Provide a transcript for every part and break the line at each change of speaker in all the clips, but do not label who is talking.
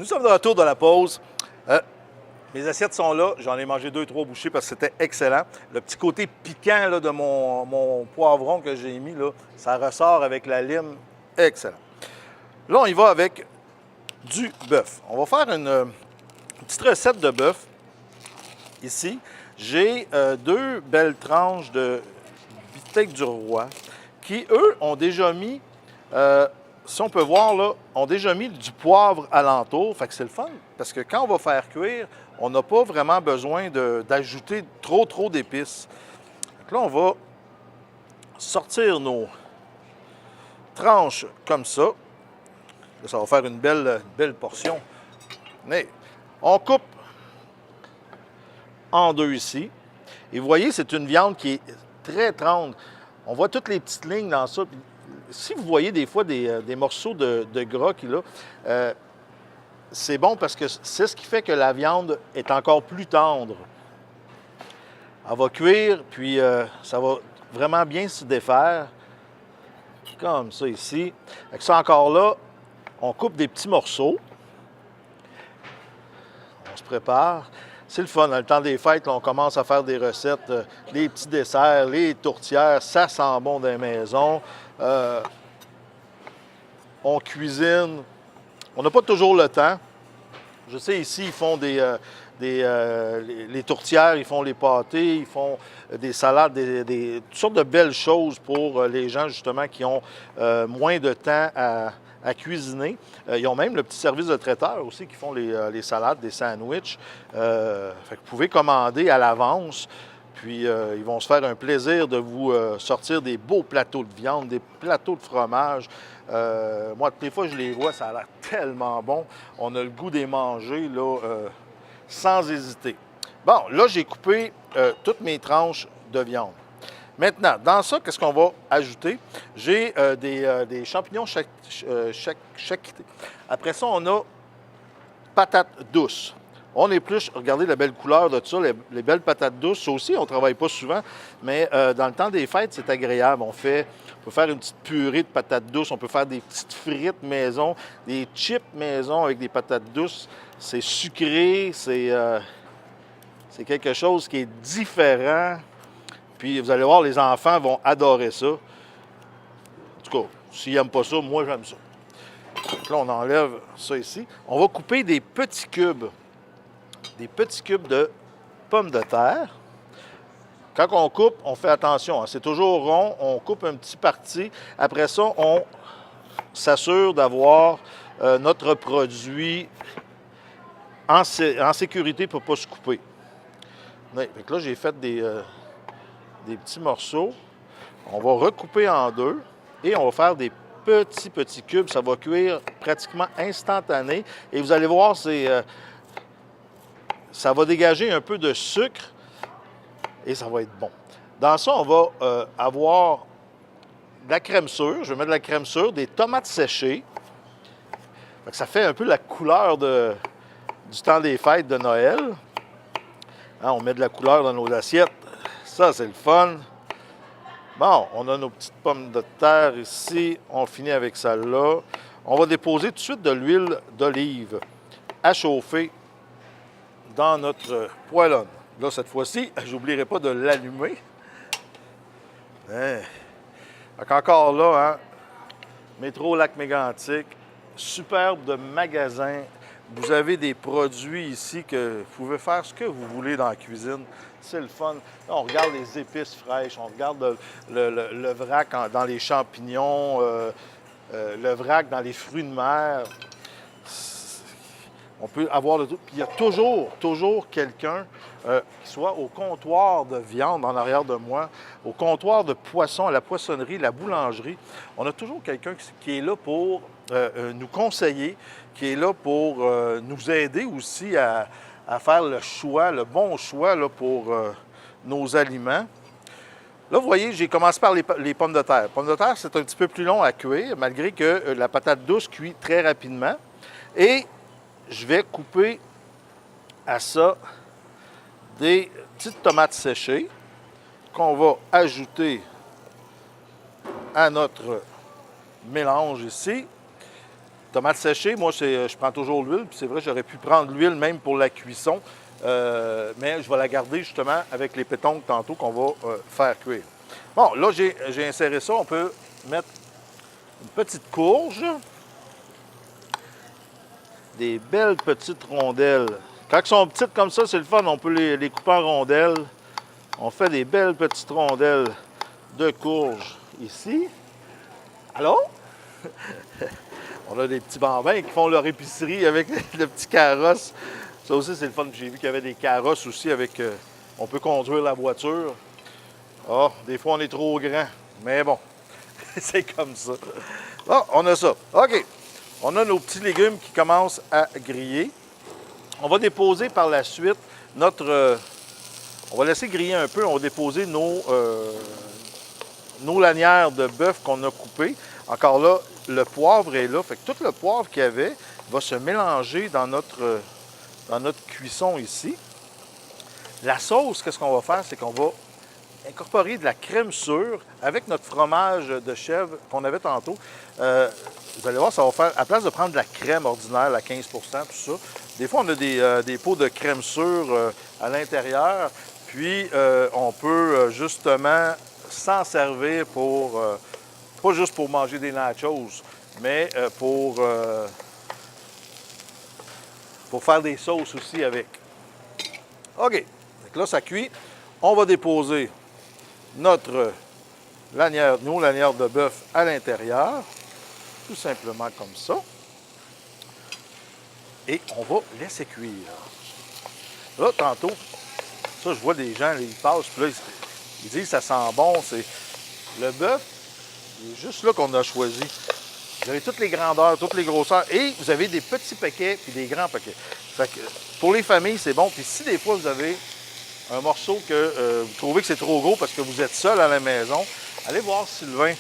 sommes de retour de la pause. Mes assiettes sont là. J'en ai mangé 2-3 bouchées parce que c'était excellent. Le petit côté piquant là, de mon poivron que j'ai mis, là, ça ressort avec la lime. Excellent. Là, on y va avec du bœuf. On va faire une petite recette de bœuf. Ici, j'ai 2 belles tranches de beefsteak du roi qui, eux, ont déjà mis, si on peut voir là, ont déjà mis du poivre alentour. Fait que c'est le fun parce que quand on va faire cuire, on n'a pas vraiment besoin d'ajouter trop d'épices. Là, on va sortir nos tranches comme ça. Là, ça va faire une belle portion. Mais on coupe en deux ici. Et vous voyez, c'est une viande qui est très tendre. On voit toutes les petites lignes dans ça. Puis, si vous voyez des fois des morceaux de gras qu'il a, c'est bon parce que c'est ce qui fait que la viande est encore plus tendre. Elle va cuire, puis ça va vraiment bien se défaire. Comme ça ici. Avec ça encore là, on coupe des petits morceaux. On se prépare. C'est le fun. Dans le temps des fêtes, là, on commence à faire des recettes, les petits desserts, les tourtières. Ça sent bon dans les maisons. On cuisine. On n'a pas toujours le temps. Je sais, ici, ils font les tourtières, ils font les pâtés, ils font des salades, toutes sortes de belles choses pour les gens, justement, qui ont moins de temps à cuisiner. Ils ont même le petit service de traiteur aussi qui font les salades, des sandwichs. Fait que vous pouvez commander à l'avance. Puis, ils vont se faire un plaisir de vous sortir des beaux plateaux de viande, des plateaux de fromage. Moi, toutes les fois que je les vois, ça a l'air tellement bon. On a le goût de les manger, là, sans hésiter. Bon, là, j'ai coupé toutes mes tranches de viande. Maintenant, dans ça, qu'est-ce qu'on va ajouter? J'ai des champignons chaquités. Après ça, on a patates douces. On épluche, regardez la belle couleur de ça, les belles patates douces. Ça aussi, on ne travaille pas souvent, mais dans le temps des fêtes, c'est agréable. On peut faire une petite purée de patates douces, on peut faire des petites frites maison, des chips maison avec des patates douces. C'est sucré, c'est quelque chose qui est différent. Puis vous allez voir, les enfants vont adorer ça. En tout cas, s'ils n'aiment pas ça, moi j'aime ça. Donc là, on enlève ça ici. On va couper des petits cubes de pommes de terre. Quand on coupe, on fait attention. C'est toujours rond. On coupe un petit parti. Après ça, on s'assure d'avoir notre produit en sécurité pour ne pas se couper. Donc là, j'ai fait des petits morceaux. On va recouper en deux et on va faire des petits cubes. Ça va cuire pratiquement instantané. Et vous allez voir, ça va dégager un peu de sucre et ça va être bon. Dans ça, on va avoir de la crème sûre. Je vais mettre de la crème sûre, des tomates séchées. Ça fait un peu la couleur du temps des fêtes de Noël. Hein, on met de la couleur dans nos assiettes. Ça, c'est le fun. Bon, on a nos petites pommes de terre ici. On finit avec celle-là. On va déposer tout de suite de l'huile d'olive à chauffer dans notre poêlonne. Là, cette fois-ci, j'oublierai pas de l'allumer. Hein. Donc encore là, hein, Métro Lac-Mégantic, superbe de magasin. Vous avez des produits ici que vous pouvez faire ce que vous voulez dans la cuisine. C'est le fun. Là, on regarde les épices fraîches, on regarde le vrac dans les champignons, le vrac dans les fruits de mer. On peut avoir le tout. Puis il y a toujours quelqu'un qui soit au comptoir de viande en arrière de moi, au comptoir de poisson, à la poissonnerie, la boulangerie. On a toujours quelqu'un qui est là pour nous conseiller, qui est là pour nous aider aussi à faire le choix, le bon choix là, pour nos aliments. Là, vous voyez, j'ai commencé par les pommes de terre. Les pommes de terre, c'est un petit peu plus long à cuire, malgré que la patate douce cuit très rapidement. Et je vais couper à ça des petites tomates séchées qu'on va ajouter à notre mélange ici. Tomates séchées, moi, je prends toujours l'huile. Puis c'est vrai, j'aurais pu prendre l'huile même pour la cuisson. Mais je vais la garder justement avec les pétons tantôt qu'on va faire cuire. Bon, là, j'ai inséré ça. On peut mettre une petite courge. Des belles petites rondelles. Quand elles sont petites comme ça, c'est le fun. On peut les couper en rondelles. On fait des belles petites rondelles de courge ici. Allô? On a des petits bambins qui font leur épicerie avec le petit carrosse. Ça aussi, c'est le fun. J'ai vu qu'il y avait des carrosses aussi avec... on peut conduire la voiture. Ah, des fois, on est trop grand. Mais bon, c'est comme ça. Bon, on a ça. OK. On a nos petits légumes qui commencent à griller. On va déposer par la suite notre... on va laisser griller un peu. On va déposer nos lanières de bœuf qu'on a coupées. Encore là, le poivre est là. Fait que tout le poivre qu'il y avait va se mélanger dans notre cuisson ici. La sauce, qu'est-ce qu'on va faire? C'est qu'on va incorporer de la crème sûre avec notre fromage de chèvre qu'on avait tantôt. Vous allez voir, ça va faire, à la place de prendre de la crème ordinaire, la 15 tout ça, des fois, on a des pots de crème sûre à l'intérieur. Puis, on peut justement s'en servir pour, pas juste pour manger des nachos, mais pour faire des sauces aussi avec. OK. Donc là, ça cuit. On va déposer notre lanière, nos lanières de bœuf à l'intérieur, tout simplement comme ça. Et on va laisser cuire. Là, tantôt, ça, je vois des gens, ils passent, puis là, ils disent ça sent bon. C'est le bœuf, c'est juste là qu'on a choisi. Vous avez toutes les grandeurs, toutes les grosseurs, et vous avez des petits paquets puis des grands paquets. Fait que pour les familles, c'est bon. Puis si des fois, vous avez un morceau que vous trouvez que c'est trop gros parce que vous êtes seul à la maison, allez voir Sylvain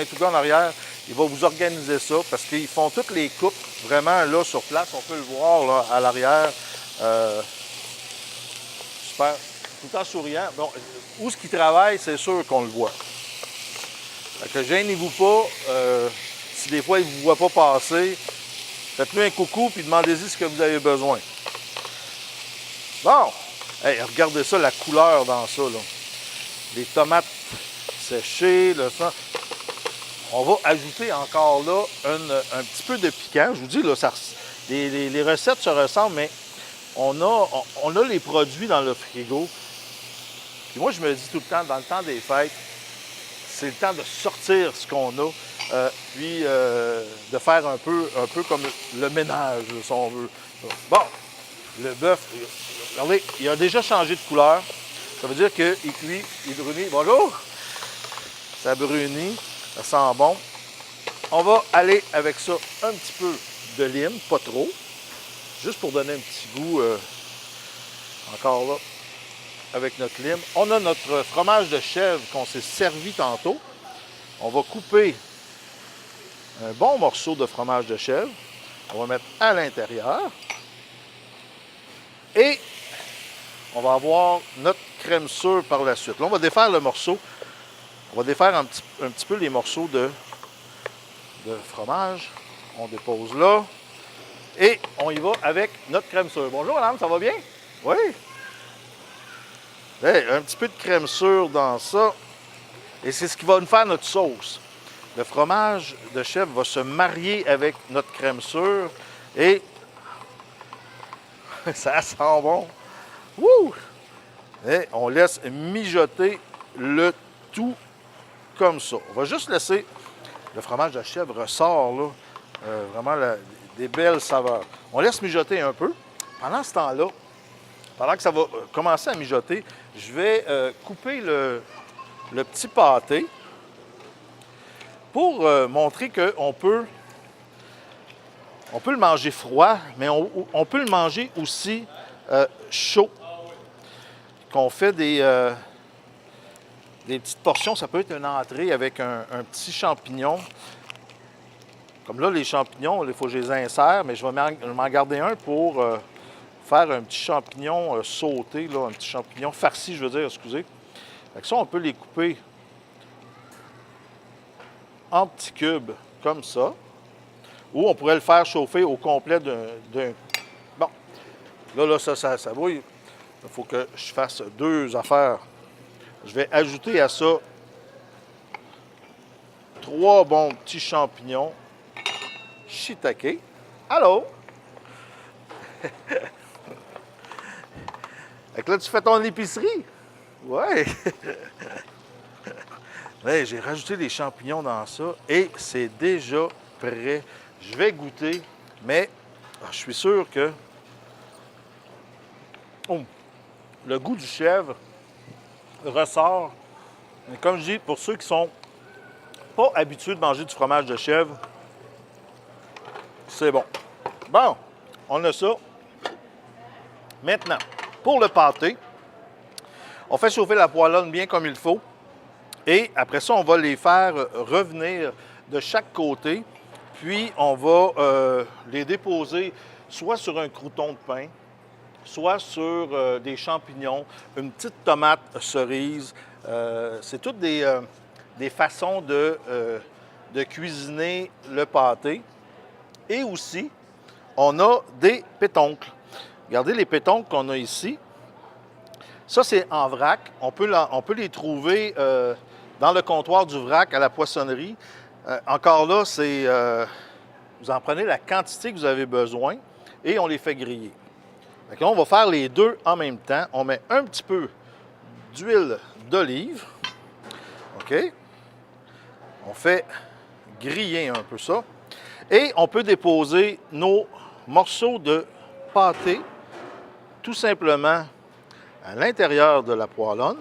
Touga en arrière. Il va vous organiser ça parce qu'ils font toutes les coupes vraiment là sur place. On peut le voir là, à l'arrière. Super. Tout le temps souriant. Bon, où ce qu'il travaille, c'est sûr qu'on le voit. Fait que gênez-vous pas. Si des fois il ne vous voit pas passer, faites-lui un coucou puis demandez-y ce que vous avez besoin. Bon. Hey, regardez ça, la couleur dans ça, là. Les tomates séchées, le sang. On va ajouter encore là un petit peu de piquant. Je vous dis, là, les recettes se ressemblent, mais on a les produits dans le frigo. Puis moi, je me dis tout le temps, dans le temps des fêtes, c'est le temps de sortir ce qu'on a, puis de faire un peu comme le ménage, si on veut. Bon, le bœuf, regardez, il a déjà changé de couleur. Ça veut dire qu'il cuit, il brunit. Bonjour! Ça brunit, ça sent bon. On va aller avec ça un petit peu de lime, pas trop, juste pour donner un petit goût, encore là, avec notre lime. On a notre fromage de chèvre qu'on s'est servi tantôt. On va couper un bon morceau de fromage de chèvre. On va mettre à l'intérieur. Et on va avoir notre crème sûre par la suite. Là, on va défaire le morceau. On va défaire un petit peu les morceaux de fromage. On dépose là. Et on y va avec notre crème sûre. Bonjour, madame, ça va bien? Oui? Hey, un petit peu de crème sûre dans ça. Et c'est ce qui va nous faire notre sauce. Le fromage de chèvre va se marier avec notre crème sûre. Et ça sent bon. Wouh! Et on laisse mijoter le tout comme ça. On va juste laisser... Le fromage de chèvre ressort, là, vraiment des belles saveurs. On laisse mijoter un peu. Pendant ce temps-là, pendant que ça va commencer à mijoter, je vais couper le petit pâté pour montrer qu'on peut... On peut le manger froid, mais on peut le manger aussi chaud. Qu'on fait des petites portions. Ça peut être une entrée avec un petit champignon. Comme là, les champignons, il faut que je les insère, mais je vais m'en garder un pour faire un petit champignon sauté, là, un petit champignon farci, je veux dire, excusez. Fait ça, on peut les couper en petits cubes, comme ça. Ou on pourrait le faire chauffer au complet d'un... Bon, là, ça bouille. Il faut que je fasse 2 affaires. Je vais ajouter à ça 3 bons petits champignons shiitake. Allô? Fait que là, tu fais ton épicerie? Ouais. Ouais, j'ai rajouté des champignons dans ça et c'est déjà prêt. Je vais goûter, mais je suis sûr que le goût du chèvre ressort. Mais comme je dis, pour ceux qui sont pas habitués de manger du fromage de chèvre, c'est bon. Bon, on a ça. Maintenant, pour le pâté, on fait chauffer la poêlonne bien comme il faut. Et après ça, on va les faire revenir de chaque côté. Puis, on va les déposer soit sur un crouton de pain, soit sur des champignons, une petite tomate cerise. C'est toutes des façons de cuisiner le pâté. Et aussi, on a des pétoncles. Regardez les pétoncles qu'on a ici. Ça, c'est en vrac. On peut les trouver dans le comptoir du vrac à la poissonnerie. Encore là, c'est vous en prenez la quantité que vous avez besoin et on les fait griller. Donc là, on va faire les deux en même temps. On met un petit peu d'huile d'olive. OK? On fait griller un peu ça. Et on peut déposer nos morceaux de pâté tout simplement à l'intérieur de la poêlonne.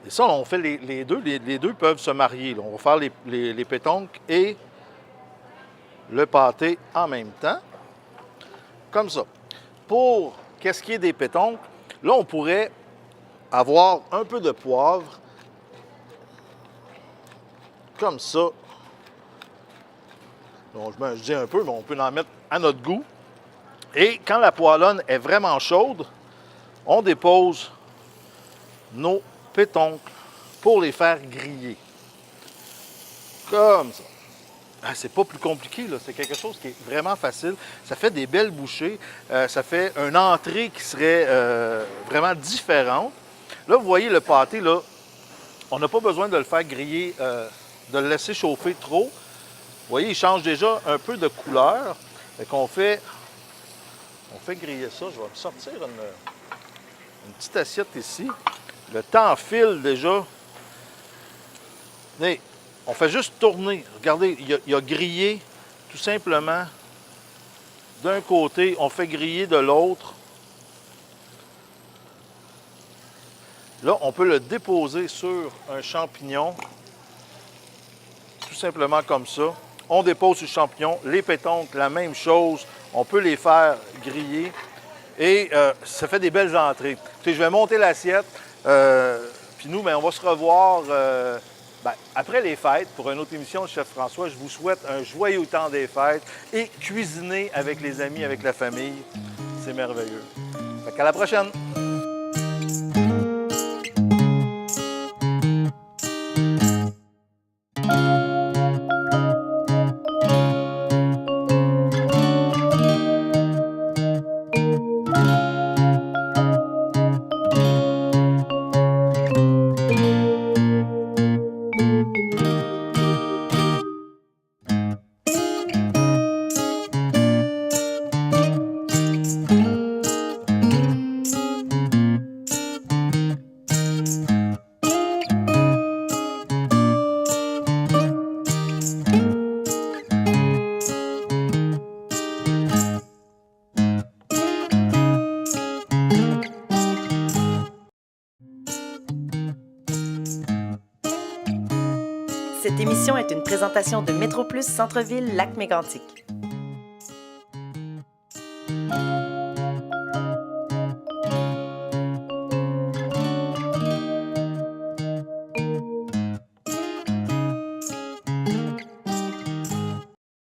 Et ça, on fait les deux. Les deux peuvent se marier. Là. On va faire les pétoncles et le pâté en même temps. Comme ça. Pour qu'est-ce qui est des pétoncles, là, on pourrait avoir un peu de poivre. Comme ça. Bon, je dis un peu, mais on peut en mettre à notre goût. Et quand la poêlonne est vraiment chaude, on dépose nos pétoncles pour les faire griller. Comme ça. Ah, c'est pas plus compliqué, là. C'est quelque chose qui est vraiment facile. Ça fait des belles bouchées. Ça fait une entrée qui serait vraiment différente. Là, vous voyez le pâté, là, on n'a pas besoin de le faire griller, de le laisser chauffer trop. Vous voyez, il change déjà un peu de couleur. Fait qu'on fait griller ça. Je vais me sortir une petite assiette ici. Le temps file déjà. Mais on fait juste tourner. Regardez, il a grillé tout simplement d'un côté. On fait griller de l'autre. Là, on peut le déposer sur un champignon. Tout simplement comme ça. On dépose sur le champignon. Les pétoncles, la même chose. On peut les faire griller. Et ça fait des belles entrées. Écoutez, je vais monter l'assiette. Puis nous, on va se revoir après les fêtes pour une autre émission de Chef François. Je vous souhaite un joyeux temps des fêtes et cuisiner avec les amis, avec la famille. C'est merveilleux. Fait qu'à la prochaine!
Cette émission est une présentation de Métroplus Centre-Ville Lac-Mégantic.